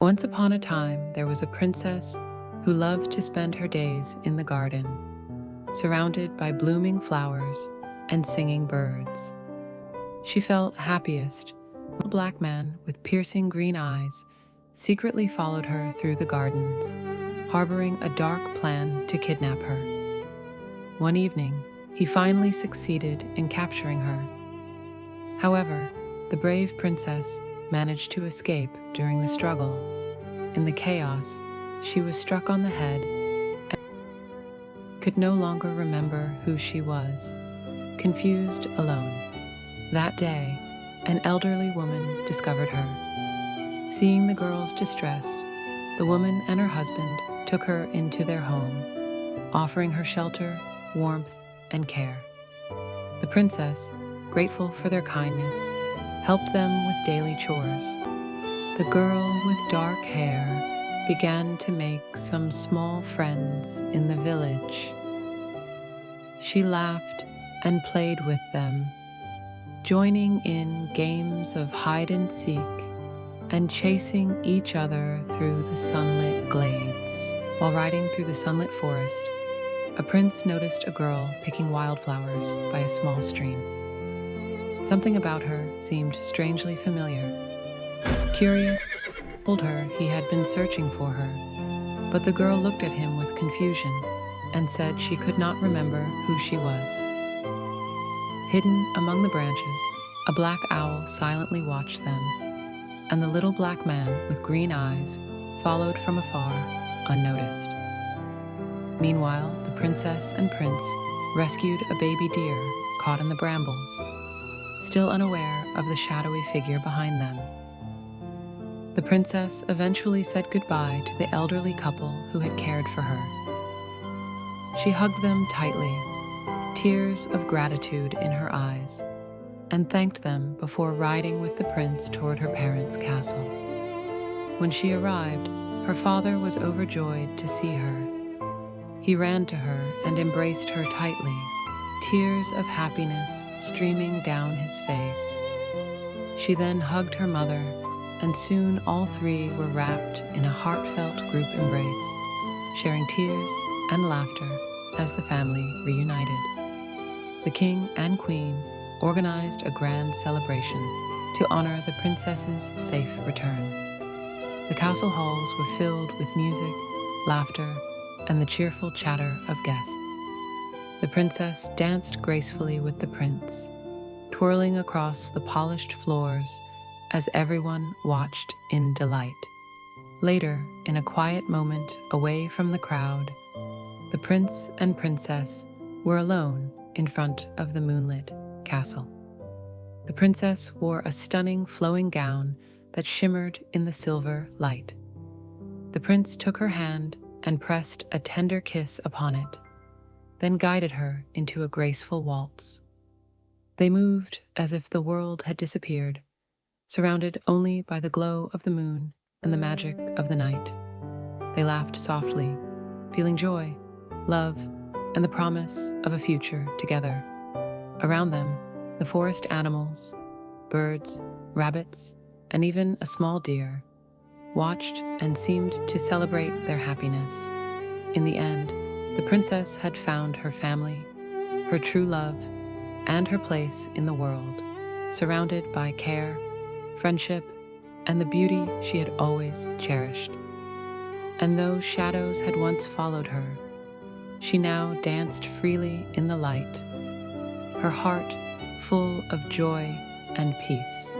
Once upon a time, there was a princess who loved to spend her days in the garden, surrounded by blooming flowers and singing birds. She felt happiest when a black man with piercing green eyes secretly followed her through the gardens, harboring a dark plan to kidnap her. One evening, he finally succeeded in capturing her. However, the brave princess managed to escape during the struggle. In the chaos, she was struck on the head and could no longer remember who she was, confused, alone. That day, an elderly woman discovered her. Seeing the girl's distress, the woman and her husband took her into their home, offering her shelter, warmth, and care. The princess, grateful for their kindness, helped them with daily chores. The girl with dark hair began to make some small friends in the village. She laughed and played with them, joining in games of hide and seek and chasing each other through the sunlit glades. While riding through the sunlit forest, a prince noticed a girl picking wildflowers by a small stream. Something about her seemed strangely familiar. Curious, he told her he had been searching for her, but the girl looked at him with confusion and said she could not remember who she was. Hidden among the branches, a black owl silently watched them, and the little black man with green eyes followed from afar, unnoticed. Meanwhile, the princess and prince rescued a baby deer caught in the brambles, still unaware of the shadowy figure behind them. The princess eventually said goodbye to the elderly couple who had cared for her. She hugged them tightly, tears of gratitude in her eyes, and thanked them before riding with the prince toward her parents' castle. When she arrived, her father was overjoyed to see her. He ran to her and embraced her tightly, tears of happiness streaming down his face. She then hugged her mother, and soon all three were wrapped in a heartfelt group embrace, sharing tears and laughter as the family reunited. The king and queen organized a grand celebration to honor the princess's safe return. The castle halls were filled with music, laughter, and the cheerful chatter of guests. The princess danced gracefully with the prince, twirling across the polished floors as everyone watched in delight. Later, in a quiet moment away from the crowd, the prince and princess were alone in front of the moonlit castle. The princess wore a stunning flowing gown that shimmered in the silver light. The prince took her hand and pressed a tender kiss upon it, then guided her into a graceful waltz. They moved as if the world had disappeared, surrounded only by the glow of the moon and the magic of the night. They laughed softly, feeling joy, love, and the promise of a future together. Around them, the forest animals, birds, rabbits, and even a small deer watched and seemed to celebrate their happiness. In the end, the princess had found her family, her true love, and her place in the world, surrounded by care, friendship, and the beauty she had always cherished. And though shadows had once followed her, she now danced freely in the light, her heart full of joy and peace.